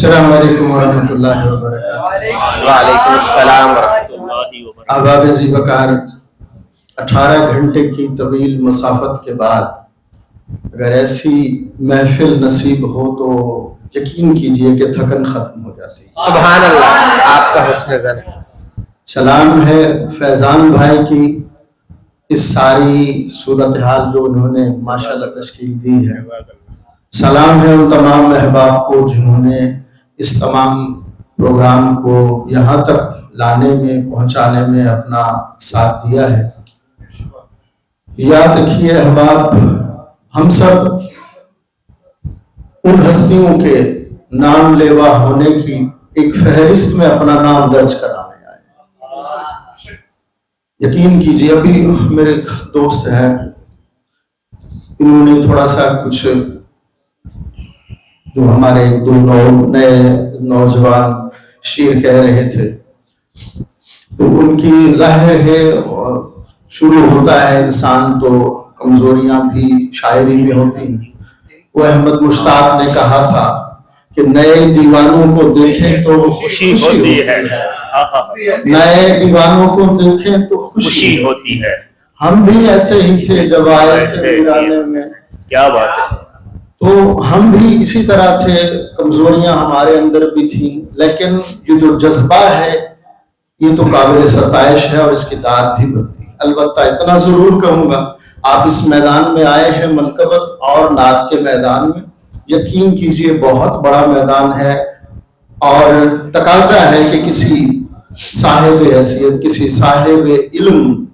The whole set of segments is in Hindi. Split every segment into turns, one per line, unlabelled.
अस्सलाम वालेकुम रहमतुल्लाहि व बरकातहू।
वालेकुम अस्सलाम रहमतुल्लाहि व बरकातहू।
अहबाब ज़ीवकार 18 घंटे की तवील मुसाफत के बाद अगर ऐसी महफिल नसीब हो तो यकीन कीजिए कि थकन खत्म हो जाती है।
सुभान अल्लाह, आपका हुस्न ज़न।
सलाम है फैज़ान भाई की इस सारी सूरत हाल जो उन्होंने माशाल्लाह तश्कील दी है। सलाम है उन तमाम अहबाब को जिन्होंने इस तमाम प्रोग्राम को यहाँ तक लाने में पहुँचाने में अपना साथ दिया है। याद रखिए अहबाब, हम सब उन हस्तियों के नाम लेवा होने की एक फहरिस्त में अपना नाम दर्ज कराने आए। यकीन कीजिए, अभी मेरे दोस्त हैं, इन्होंने थोड़ा सा कुछ जो हमारे दो नए नौजवान शेर कह रहे थे, तो उनकी जाहिर है शुरू होता है इंसान तो कमजोरियां भी शायरी में होती हैं। वो अहमद मुश्ताक ने कहा था कि नए दीवानों को देखें तो खुशी होती है, नए दीवानों को देखें तो खुशी
होती है।
हम भी ऐसे ही थे जब आए थे वीराने में।
क्या बात है।
तो हम भी इसी तरह थे, कमजोरियां हमारे अंदर भी थी, लेकिन ये जो जज्बा है ये तो काबिल सताइश है और इसकी दाद भी बनती है। अलबत्ता इतना जरूर कहूंगा, आप इस मैदान में आए हैं मनकबत और नात के मैदान में, यकीन कीजिए बहुत बड़ा मैदान है और तकाजा है कि किसी साहिब हैसियत, किसी साहिब इल्म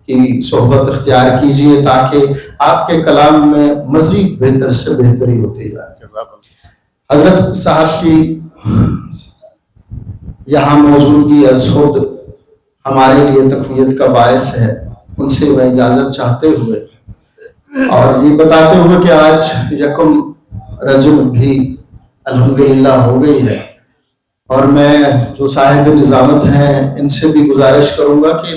की सोहबत इख्तियार कीजिए ताकि आपके कलाम में मजीद बेहतर से बेहतरी होती जाए। हजरत साहब की यहाँ मौजूदगी अज़हुद हमारे लिए तक़वियत का बायस है। उनसे मैं इजाज़त चाहते हुए और ये बताते हुए कि आज यकम रजब भी अल्हम्दुलिल्लाह हो गई है और मैं जो साहिब निज़ामत हैं इनसे भी गुजारिश करूंगा कि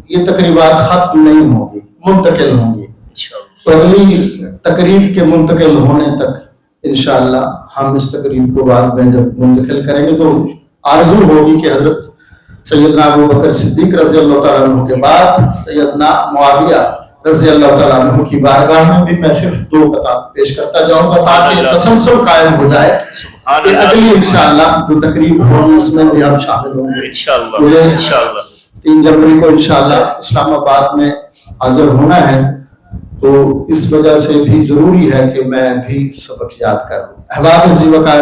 ये तकरीबात खत्म नहीं होगी, मुंतकिल होंगी। तो अगली तकरीब के मुंतकिल होने तक इंशाअल्लाह हम इस तकरीब को बाद में जब मुंतकिल करेंगे तो आरजू होगी कि हजरत सैयदना अबू बकर सिद्दीक रज़ी अल्लाह तआला अन्हु के बाद सैयदना मुआविया रज़ी अल्लाह तआला अन्हु की बारगाह में भी मैं सिर्फ 2 कताब पेश करता जाऊंगा ताकि तसलसल कायम हो जाए कि अगली इंशाअल्लाह जो तकरीब होगी उसमें भी हम शामिल होंगे इंशाअल्लाह। मुझे 3 जनवरी को इंशाअल्लाह इस्लामाबाद में हाजिर होना है, तो इस वजह से भी जरूरी है कि मैं भी सबक याद कर लूं। अहबाब ज़ीवकार,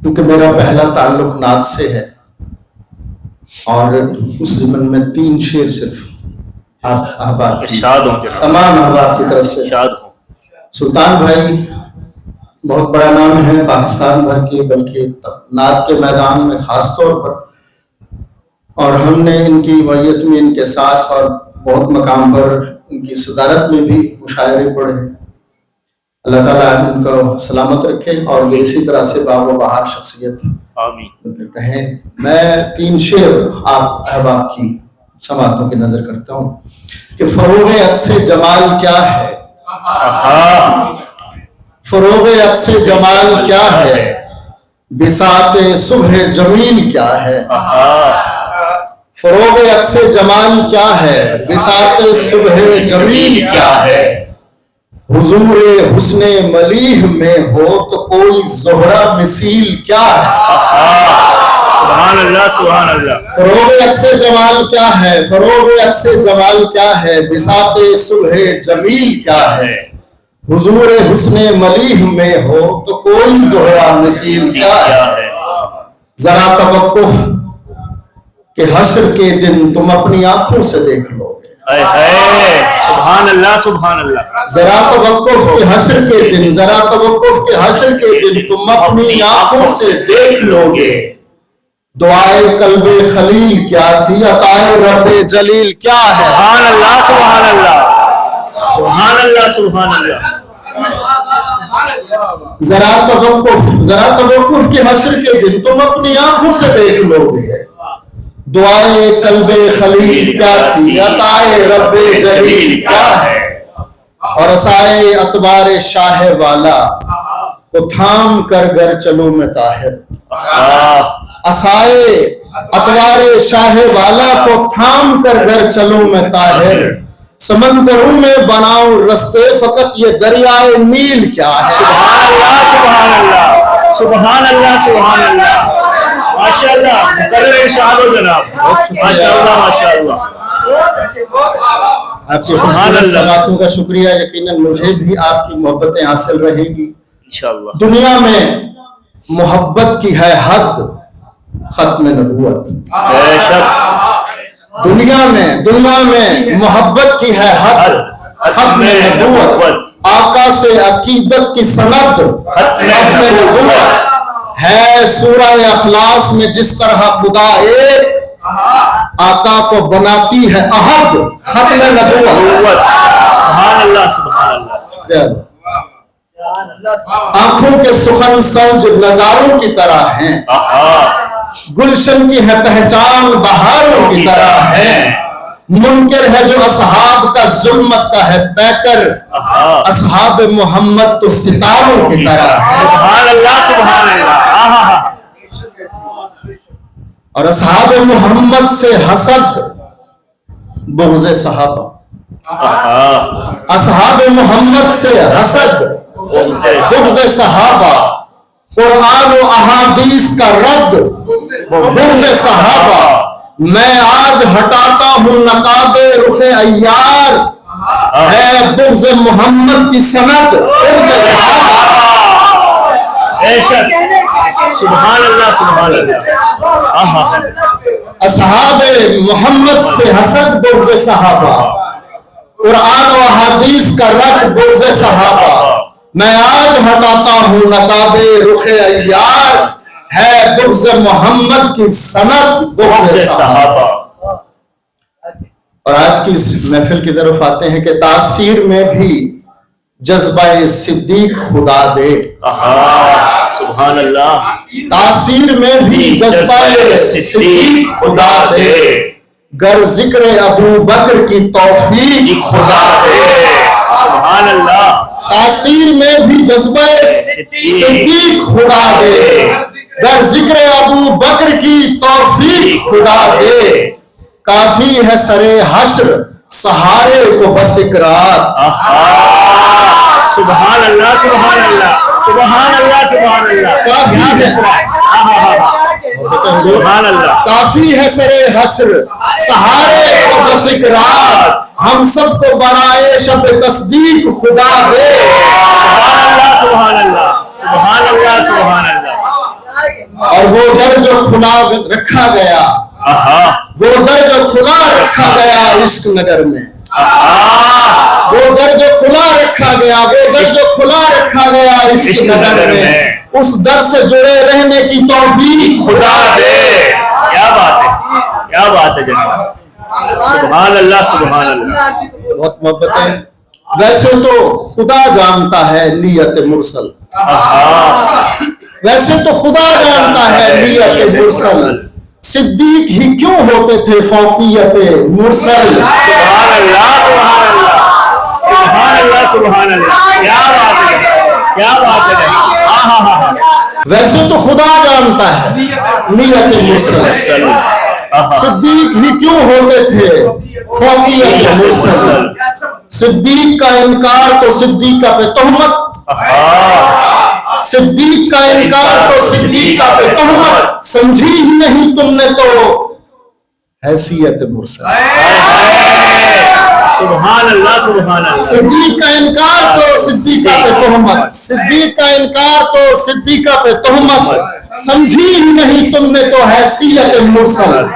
क्योंकि मेरा पहला ताल्लुक नात से है और उस ज़िमन में 3 शेर सिर्फ आप अहबाब तमाम अहबाब की तरफ से। सुल्तान भाई बहुत बड़ा नाम है पाकिस्तान भर के, बल्कि नात के मैदान में खास तौर पर, और हमने इनकी वैयत में इनके साथ और बहुत मकाम पर इनकी सदारत में भी मुशायरे पढ़े हैं। अल्लाह ताला इनको सलामत रखे और ये इसी तरह से बाबो बहार शख्सियत रहे। मैं 3 शेर आप अहबाब की समातों की नजर करता हूँ कि फरोग़ अक्से जमाल क्या है, फरोग़ अक्से जमाल क्या है, बिसाते सुबह जमील क्या है। फरोग़ अक्से जमाल क्या है, बिसाते सुबह जमील क्या है। हुजूरे हुस्ने मलीह में हो तो कोई ज़ोहरा मिसील क्या है।
सुभान अल्लाह, सुभान अल्लाह।
फरोग़ अक्से जमाल क्या है, फरोग़ अक्से जमाल क्या है, बिसाते सुबह जमील क्या है। हुजूरे हुस्ने मलीह में हो तो कोई ज़ोहरा मिसील क्या है। जरा तवक्कुफ के हश्र के दिन तुम अपनी आंखों से देख लोगे।
सुभान अल्लाह, सुभान अल्लाह।
जरा तवक्कुफ के हश्र के दिन, जरा तवक्कुफ के हश्र के दिन तुम अपनी आंखों से देख लोगे। दुआए कल्बे खलील क्या थी, अताए रब्बे जलील क्या है।
सुभान अल्लाह, सुभान अल्लाह, सुभान अल्लाह, सुभान अल्लाह।
जरा तवक्कुफ के हश्र के दिन तुम अपनी आंखों से देख लोगे। दुआए कल्बे खलील क्या थी, अताए रब्बे जलील क्या है। और असाए अतवार शाह वाला को थाम कर घर चलो मैं ताहिर,
आहा,
असाए अतवारे शाहे वाला को थाम कर घर चलो मैं ताहिर, समंदरों में बनाऊं रस्ते फकत ये दरियाए नील क्या है।
सुभान अल्लाह, सुभान अल्लाह, सुभान अल्लाह, सुभान अल्लाह, माशाअल्लाह, मुकर्रर इरशाद हो जनाब, माशाअल्लाह, माशाअल्लाह,
आपकी
सुभान
खूबसूरत
अल्लाह।
सवातों का शुक्रिया। यकीनन मुझे भी आपकी मोहब्बतें हासिल रहेंगी।
इंशाअल्लाह।
दुनिया में मोहब्बत की है हद, खत्म नबूवत।
बेशक,
दुनिया में मोहब्बत की है हद, खत्म नबूवत। आका से अकीदत की सनद, खत्म नबूवत है। सूरह अखलास में जिस तरह खुदा एक आका को बनाती है अहद, खत्म नबूवत।
सुभान अल्लाह, सुभान अल्लाह,
आंखों के सुखन संज नजारों की तरह हैं,
आहा,
गुलशन की है पहचान बहारों की तरह है। मुनकर है जो असहाब का जुल्मत का है पैकर,
आहा,
असहाब मोहम्मद तो सितारों की तरह है।
सुभान अल्लाह, सुभान अल्लाह, आहा,
और असहाब मोहम्मद से हसद बुग़्ज़ सहाबा,
आहा,
असहाब मोहम्मद से हसद बुग़्ज़ सहाबा, कुरान और अहादीस का रद्द बुग़्ज़ सहाबा। मैं आज हटाता हूँ नकाबे रुखे अय्यार, है बुग़्ज़ मोहम्मद की सनद बुग़्ज़ सहाबा।
बेशक, सुभान अल्लाह, सुभान अल्लाह, आहा,
असहाब मोहम्मद से हसद बुग़्ज़ सहाबा, कुरान और हदीस का रद्द बुग़्ज़ सहाबा। मैं आज हटाता हूँ नकाबे रुखे अय्यार, है बुग़्ज़ मोहम्मद की सनद बुग़्ज़ सहाबा। और आज की इस महफिल की तरफ आते हैं कि तासीर में भी जज्बा सिद्दीक खुदा दे,
आहा, सुभान अल्लाह,
तासीर में भी जज्बा सिद्दीक खुदा दे, गर जिक्र अबू बकर की तौफीक खुदा दे।
सुभान अल्लाह,
तासीर में भी जज्बा सिद्दीक खुदा दे, गर जिक्र अबू बकर की तौफीक खुदा दे। काफी है सरे हश्र सहारे को बस इकरार,
सुभान अल्लाह, सुभान अल्लाह, सुभान अल्लाह, सुभान अल्लाह,
काफी
क्या
है
मिसरा है, सुभान अल्लाह,
काफी है सरे हश्र सहारे को बस इकरार, हम सबको बराए शब तस्दीक खुदा दे।
सुभान अल्लाह, सुभान अल्लाह, सुभान अल्लाह,
और वो दर जो खुला रखा गया,
आहा,
वो दर जो खुला रखा गया इश्क नगर में,
आहा,
वो दर जो खुला रखा गया, वो दर जो खुला रखा गया इश्क नगर में, उस दर से जुड़े रहने की तौफीक खुदा दे।
क्या बात है, क्या बात है जनाब, सुभान अल्लाह, सुभान अल्लाह,
बहुत मोहब्बतें। वैसे तो खुदा जानता है नियत मुरसल,
आहा,
वैसे तो खुदा जानता है नियत मुरसल, सिद्दीक ही क्यों होते थे फौकियत मुरसल।
सुभान अल्लाह, सुभान अल्लाह, सुभान अल्लाह, सुभान अल्लाह, क्या बात है, क्या बात है जनाब, आहा,
वैसे तो खुदा जानता है नियत मुरसल, सिद्दीक ही क्यों होते थे फौकियत मुरसल। सिद्दीक का इनकार तो सिद्दीका पे तोहमत, सिद्दीक का इनकार तो सिद्दीका पे तोहमत, समझी ही नहीं तुमने तो हैसियत मुरसल।
सुभान अल्लाह, सुभान अल्लाह,
सिद्दीक का इनकार तो सिद्दीका पे तोहमत, सिद्दीक का इनकार तो सिद्दीका पे तोहमत, समझी ही नहीं तुमने तो हैसियत मुरसल।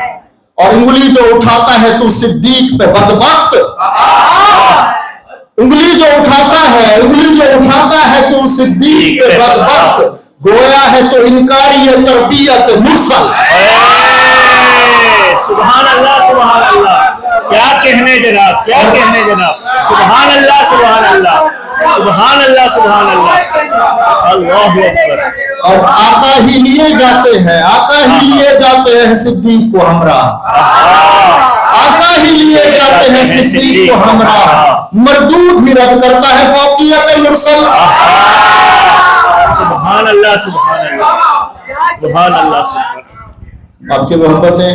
और उंगली जो उठाता है तू सिद्दीक पे बदबख्त, उंगली जो उठाता है, उंगली जो उठाता है तू सिद्दीक पे बदबख्त, गोया है तो इनकारी तरबियत मुरसल।
सुभान अल्लाह, सुभान अल्लाह, क्या कहने जनाब, क्या कहने जनाब, सुभान अल्लाह, सुभान अल्लाह, सुभान अल्लाह, सुभान अल्लाह, अल्लाहु अकबर।
और आका ही लिए जाते हैं, आका ही लिए जाते हैं सिद्दीक को हमरा, आका ही लिए जाते हैं सिद्दीक को हमरा, मरदूद ही रद्द करता है फौकियत मुरसल।
अल्लाह सुभान अल्लाह सुभान अल्लाह सुभान।
आपकी मोहब्बतें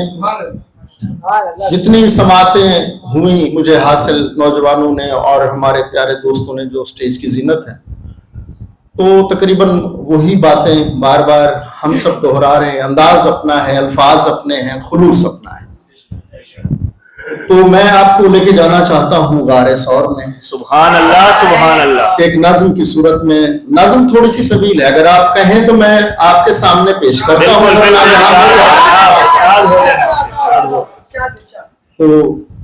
जितनी समातें हुई मुझे हासिल नौजवानों ने और हमारे प्यारे दोस्तों ने जो स्टेज की जीनत है, तो तकरीबन वही बातें बार बार हम सब दोहरा रहे हैं। अंदाज अपना है, अल्फाज अपने हैं, खुलूस अपना है। तो मैं आपको लेके जाना चाहता हूँ गारे सौर में।
सुभान अल्लाह सुभान अल्लाह।
एक नज्म की सूरत में, नज्म थोड़ी सी तवील है, अगर आप कहें तो मैं आपके सामने पेश करता हूँ। तो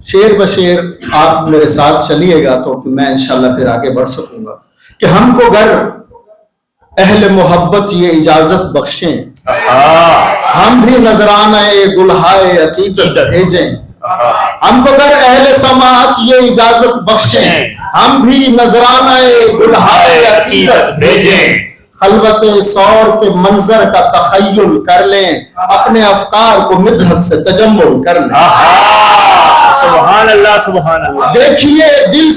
शेर बशेर आप मेरे साथ चलिएगा तो मैं इंशाल्लाह फिर आगे बढ़ सकूंगा। कि हमको गर अहले मोहब्बत ये इजाजत बख्शें, हम भी नजराना दुल्हाए अकीदत भेजें। हमको गर अहले समात ये इजाजत बख्शें, हम भी नजराना दुल्हाए अकीदत भेजें। खलवत सौर के मंजर का तखय्युल कर लें, अपने अफकार को मिदहत से तजम्मुल कर लें।
सुभान अल्लाह सुभान अल्लाह।
देखिए दिल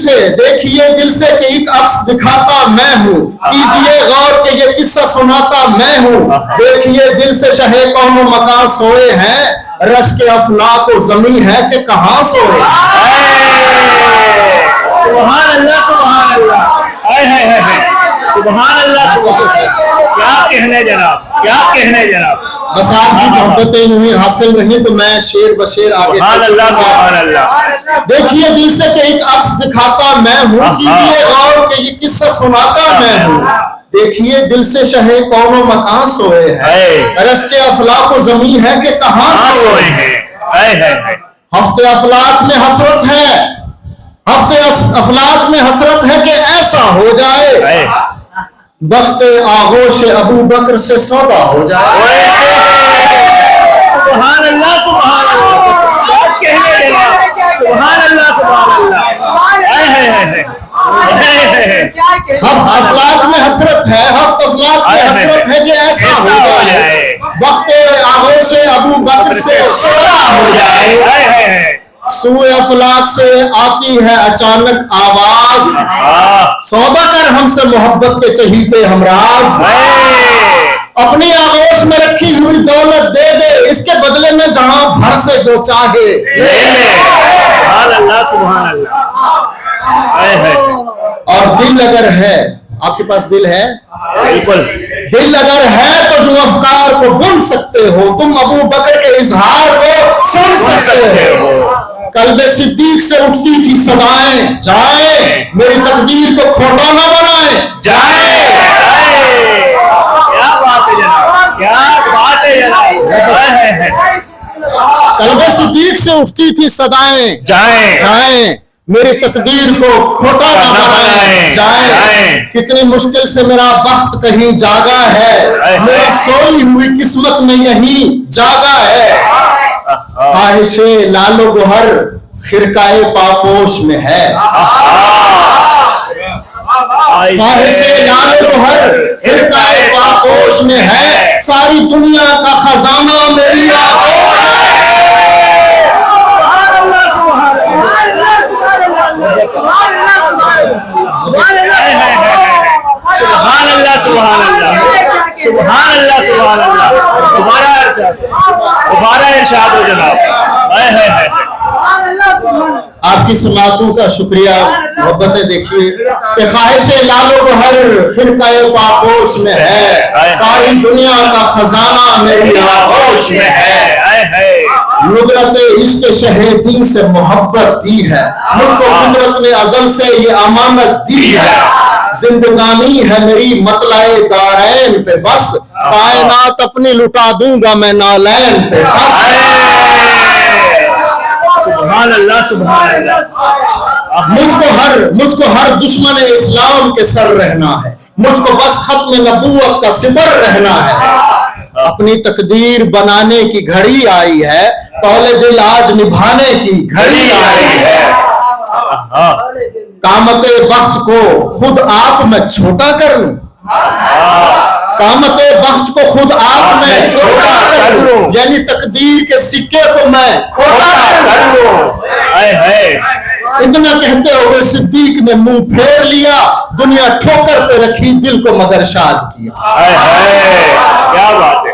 से कि एक अक्स दिखाता मैं हूँ, कीजिए गौर के ये किस्सा सुनाता मैं हूँ। देखिए दिल से शहे कौनो मकान सोए हैं, रश के अफलाक और जमी है कि कहाँ सोए।
सुभान अल्लाह सुभान अल्लाह। सुभान अल्लाह सुभान अल्लाह। क्या कहने जनाब, क्या कहने जनाब।
बस आपकी मोहब्बतें हुई हासिल रही तो मैं शेर बशेर आगे।
सुभान अल्लाह सुभान अल्लाह।
देखिए दिल से कि एक अक्स दिखाता मैं हूँ, कीजिए गौर के ये किस्सा सुनाता मैं हूँ। देखिए दिल से शहे कौनो मकान सोए हैं, रश के अफलाक और जमी है कि कहाँ सोए हैं। हफ्ते अफलाक में हसरत है, हफ्ते अफलाक में हसरत है कि ऐसा हो जाए, बख्ते आगोश अबू बकर से सौदा हो जाए।
सुभान अल्लाह सुभान अल्लाह। कहने देना सुभान अल्लाह सुभान अल्लाह।
हफ्त अफलाक में हसरत है, हफ्त अफलाक में हसरत है कि ऐसा हो जाए, बख्ते आगोश अबू बकर से सौदा हो जाए। सूए अफलाक से आती है अचानक आवाज, सौदा कर हमसे मोहब्बत के चहीते हमराज। अपनी आगोश में रखी हुई दौलत दे दे, इसके बदले में जहां भर से जो चाहे ले ले।
सुभान अल्लाह सुभान अल्लाह।
और दिल अगर है, आपके पास दिल है,
बिल्कुल
दिल अगर है तो जो अफकार को बुन सकते हो, तुम अबू बकर के इजहार को सुन सकते हो। कल्बे सिद्दीक से उठती थी सदाएं, जाए मेरी तकदीर को खोटा ना बनाए जाए।
क्या बात है जनाब, क्या बात है जनाब।
कल्बे सिद्दीक से उठती थी सदाएं, जाए मेरी तकदीर को खोटा ना बनाए जाए। कितनी मुश्किल से मेरा बख्त कहीं जागा है, मेरी सोई हुई किस्मत में यही जागा है। ख्वाहिशे लालो गोहर खिरकाए पापोश में है, ख्वाहिशे लालो गोहर खिरकाए पापोश में है। सारी दुनिया का खजाना मेरी आगोश में है।
सुभान अल्लाह सुभान अल्लाह सुभान अल्लाह सुभान अल्लाह। दोबारा इरशाद हो जनाब।
आपकी समातों का शुक्रिया, मोहब्बतें देखिए कि ख्वाहिशे लालो बहर फिरकाए पापोश में है, सारी दुनिया का खजाना मेरी आगोश में है। नुदरत इश्क शहीदी से मोहब्बत दी है, मुझको कुदरत ने अजल से ये अमानत दी है। जिंदगानी है मेरी मतलाए दारैन पे बस, कायनात अपनी लुटा दूंगा मैं नालैन पे बस।
सुभान अल्लाह सुभान अल्लाह।
मुझको हर दुश्मन इस्लाम के सर रहना है, मुझको बस खत्म नबूवत का सिपर रहना है। अपनी तकदीर बनाने की घड़ी आई है, पहले दिल आज निभाने की घड़ी आई है। कामते बख्त को खुद आप मैं छोटा कर लूं, कामते बख्त को खुद आप मैं छोटा कर लूं, यानी तकदीर के सिक्के को मैं खोटा कर लूं। इतना कहते हुए सिद्दीक ने मुंह फेर लिया, दुनिया ठोकर पे रखी, दिल को मगर शाद किया।
हाय हाय, क्या बात है,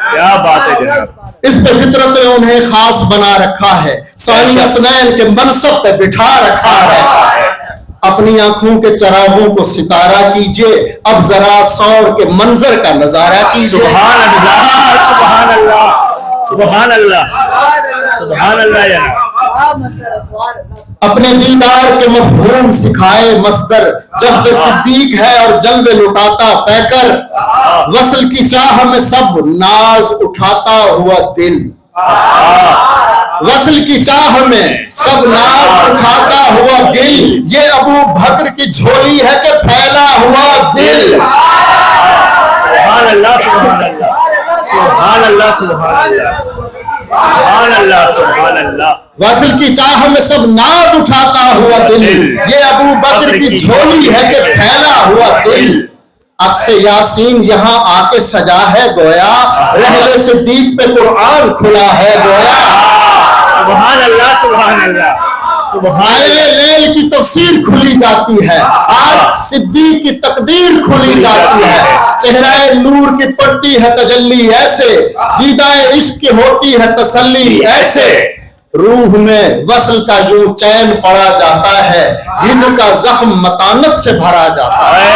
क्या बात है जनाब।
इस पे फितरत ने उन्हें खास बना रखा है, सानी असनैन के मनसब पे बिठा रखा है। अपनी आंखों के चरागों को सितारा कीजिए, अब जरा सौर के मंजर का नजारा कीजिए।
सुभान अल्लाह, सुभान अल्लाह, सुभान अल्लाह, सुभान अल्लाह जनाब।
अपने दीदार के मफहूम सिखाए मस्तर, जज्बे सिद्दीक है और जलवे लुटाता फैकर, वसल की चाह में सब नाज उठाता हुआ दिल, वसल की चाह में सब नाज उठाता हुआ दिल, ये अबू बकर की झोली है कि फैला हुआ दिल।
सुभान अल्लाह, सुभान अल्लाह, सुभान अल्लाह, सुभान अल्लाह, सुभान अल्लाह, सुभान अल्लाह।
वसल की चाह में सब नाज उठाता हुआ दिल, ये अबू बकर की झोली है कि फैला हुआ दिल। अक्से यासीन यहाँ आके सजा है गोया, रहले सिद्दीक पे कुरान खुला है गोया।
सुभान अल्लाह, सुभान अल्लाह, सुभान
लैल की तफसीर खुली जाती है, आज सिद्दीक की तकदीर खुली जाती है। चेहराए नूर की पड़ती है तजल्ली ऐसे, दीदाए इश्क की होती है तसल्ली ऐसे, रूह में वसल का यूं चैन पड़ा जाता है, हिजर का जख्म मतानत से भरा जाता है।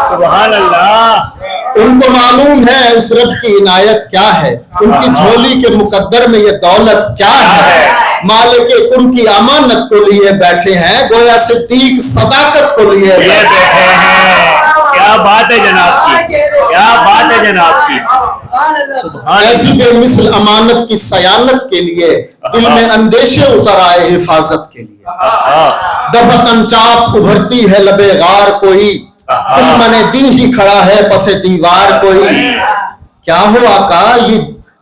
सुभान अल्लाह।
उनको मालूम है उस रब की इनायत क्या है, उनकी झोली के मुकद्दर में ये दौलत क्या है। मालिक कुन की अमानत को लिए बैठे हैं, गोया सिद्दीक सदाकत को लिए बैठे हैं।
क्या बात है जनाब की, क्या बात है जनाब की। सुभान
ऐसी बेमिसल अमानत की सयानत के लिए दिल में अंदेशे उतर आए हिफाजत के लिए। दफतन चाप उभरती है लबे गार कोई, दुश्मने दी ही खड़ा है पसे दीवार कोई। क्या हो आका, ये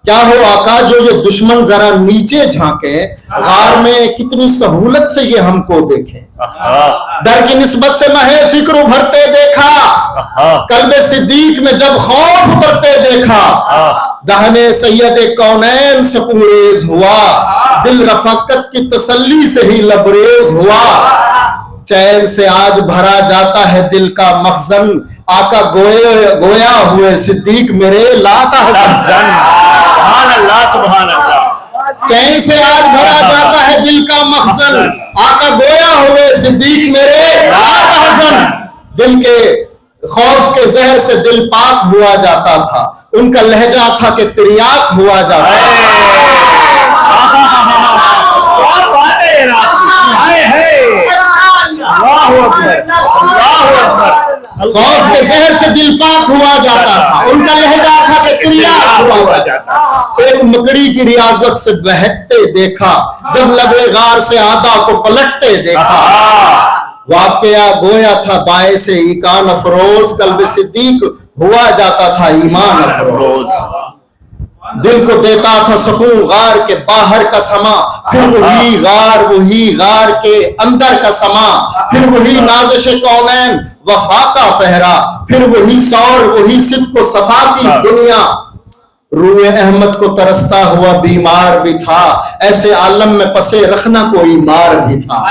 क्या हो आका जो ये दुश्मन जरा नीचे झांके, गार में कितनी सहूलत से ये हमको देखे। डर की निस्बत से महे फिक्र उभरते देखा, कल्बे सिद्दीक में जब खौफ उभरते देखा, दहने सैयद कौनैन सकूरेज हुआ, दिल रफाकत की तसल्ली से ही लबरेज हुआ। चैन से आज भरा जाता है दिल का मखजन, आका गोया हुए सिद्दीक मेरे लाता हसन।
सुभान अल्लाह, सुभान अल्लाह।
चैन से आज भरा जाता है दिल का मखजन, आका गोया हुए सिद्दीक मेरे लाता हसन। दिल के खौफ के जहर से दिल पाक हुआ जाता था, उनका लहजा था कि तिरियाक हुआ जाता था। खौफ के जहर से दिल पाक हुआ जाता था, उनका लहजा था कि तिरियाक हुआ जाता। एक मकड़ी की रियाजत से बहकते देखा, जब लगे गार से आदा को पलटते देखा। वाकया गोया था बाए से ईकान अफरोज, कल्ब सिद्दीक हुआ जाता था ईमान अफरोज। दिल को देता था सुकून गार के बाहर का समा, फिर वही गार के अंदर का समा, फिर वही नाज़िश कौनैन वफा का पहरा, फिर वही सौर वही सिद्ध को सफा की दुनिया। रूए अहमद को तरसता हुआ बीमार भी था, ऐसे आलम में पसे रखना कोई मार भी था।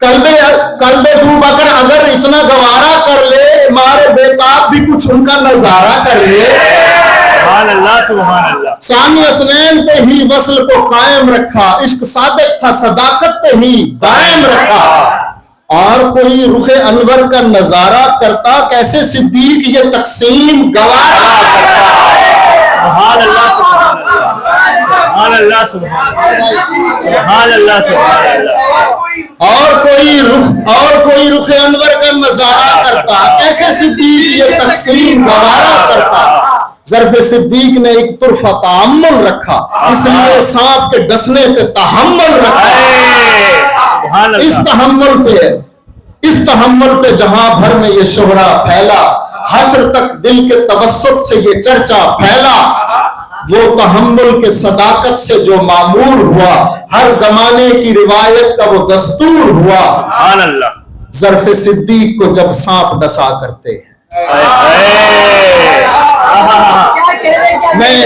कल्बे अबू बकर अगर इतना गवारा कर ले, मारे बेताब भी कुछ उनका नजारा कर ले।
सुभान अल्लाह, सुभान अल्लाह।
सानी असनैन पे ही वसल को कायम रखा, इश्क सादिक था सदाकत पे ही दायम रखा। और कोई रुखे अनवर का नजारा करता, कैसे सिद्दीक ये तकसीम गवारा करता।
सुभान अल्लाह, सुभान अल्लाह, सुभान अल्लाह, सुभान अल्लाह, सुभान अल्लाह। और कोई रुखे अनवर का नजारा करता, कैसे सिद्दीक ये तकसीम गवारा करता। ज़र्फ़े सिद्दीक ने एक तुरफा तअम्मुल रखा, इसलिए सांप के डसने पे तहम्मुल रखा। इस तहम्मुल पे जहां भर में ये शोहरा फैला, हश्र तक दिल के तवस्सुत से ये चर्चा फैला। वो तहम्मुल के सदाकत से जो मामूर हुआ, हर जमाने की रिवायत का वो दस्तूर हुआ। सुभान अल्लाह।
ज़र्फ़े सिद्दीक को जब सांप डसा करते हैं,
मैं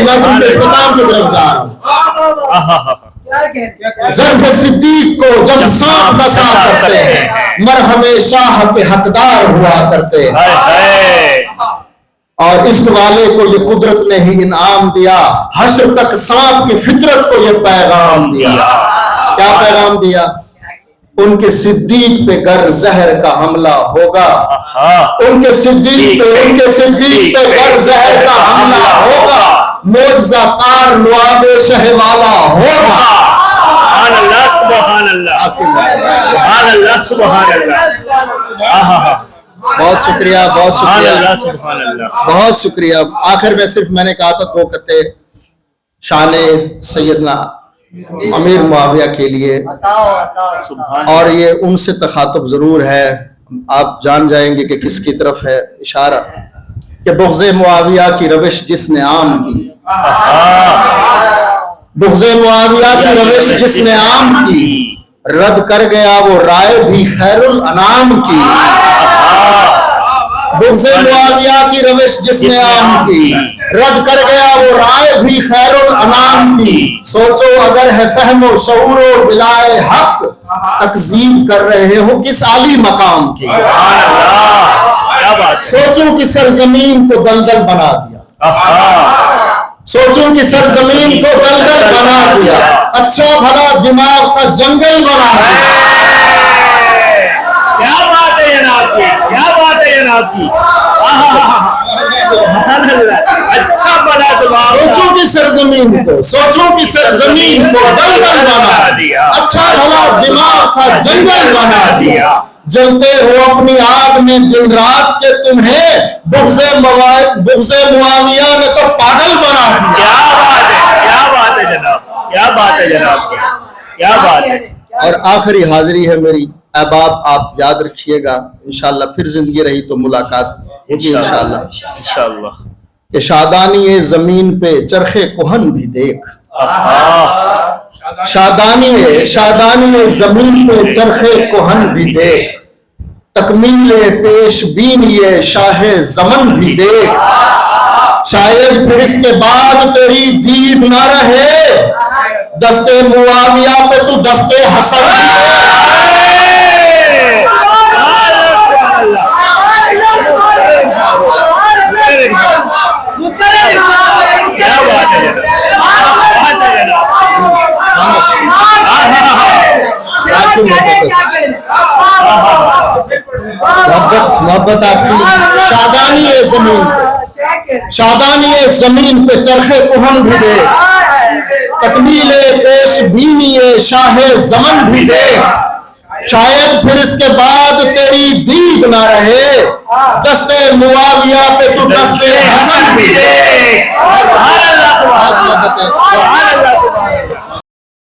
नज़्म के इख्तिताम की तरफ जा रहा हूँ। ज़र्फ़ सिद्दीक को जब सांप बसा करते हैं, मरहमे शाह के हकदार हुआ करते हैं। और इश्क वाले को ये कुदरत ने ही इनाम दिया, हश्र तक सांप की फितरत को ये पैगाम दिया। क्या पैगाम दिया? उनके सिद्दीक पे गर जहर का हमला होगा, उनके सिद्दीक पे गर जहर का हमला होगा, मौजज़ा कार लुआबे शह वाला होगा।
सुभान अल्लाह, सुभान अल्लाह, सुभान अल्लाह, सुभान अल्लाह।
बहुत शुक्रिया, बहुत शुक्रिया,
सुभान अल्लाह।
बहुत शुक्रिया। आखिर में सिर्फ मैंने कहा था 2 कते शान सैयदना अमीर मुआविया के लिए, और ये उनसे तखातुब जरूर है। आप जान जाएंगे कि किसकी तरफ है इशारा, कि बुग़्ज़े मुआविया की रविश जिसने आम की, बुग़्ज़े मुआविया की रविश जिसने आम की, रद्द कर गया वो राय भी खैरुल अनाम की। बुग़्ज़े मुआविया की रविश जिसने आम की, रद्द कर गया वो राय भी खैरुल अनाम की। सोचो अगर है फहमो शऊरो बिलाए हक, तकज़ीब कर रहे हो किस आली मकाम की।
क्या बात।
सोचो कि सरजमीन को दलदल बना दिया, सोचो कि सरजमीन को दलदल बना दिया, अच्छा भला दिमाग का जंगल बना दिया।
क्या बात है जनाब की, क्या बात है जनाब की। सुभान अल्लाह। अच्छा बना दिमाग।
सोचो कि सरजमीन को, सोचो कि सरजमीन को दलदल बना दिया, अच्छा भला दिमाग का जंगल बना दिया। जलते हो अपनी आग में दिन रात के तुम्हें, बुग़्ज़े मुआविया ने तो पागल बना दिया।
क्या बात है, क्या बात है जनाब, क्या बात है जनाब, क्या बात है।
और आखिरी हाजिरी है मेरी, अहबाब आप याद रखिएगा, इंशाअल्लाह फिर जिंदगी रही तो मुलाकात होगी इंशाअल्लाह।
इंशाअल्लाह।
कि शादानी ये जमीन पे चरखे कोहन भी देख, शादानी ये जमीन पे चरखे कोहन भी देख, तकमीले पेश बीन ये शाहे ज़मन भी देख। शायद फिर इसके बाद तेरी दीद ना रहे, दस्ते मुआविया पे तू दस्ते हसन भी
क्या बात है
मोहब्बत आपकी। शादानी ये जमीन पे, शादानी ये जमीन पे चरखे कुहन भी दे, तकमीले पेश बीनी ये शाहे ज़मन भी दे। शायद फिर इसके बाद तेरी दीद ना रहे, दस्ते मुआविया पे तू दस्ते हसन भी दे।
सुभान अल्लाह, सुभान अल्लाह, सुभान अल्लाह।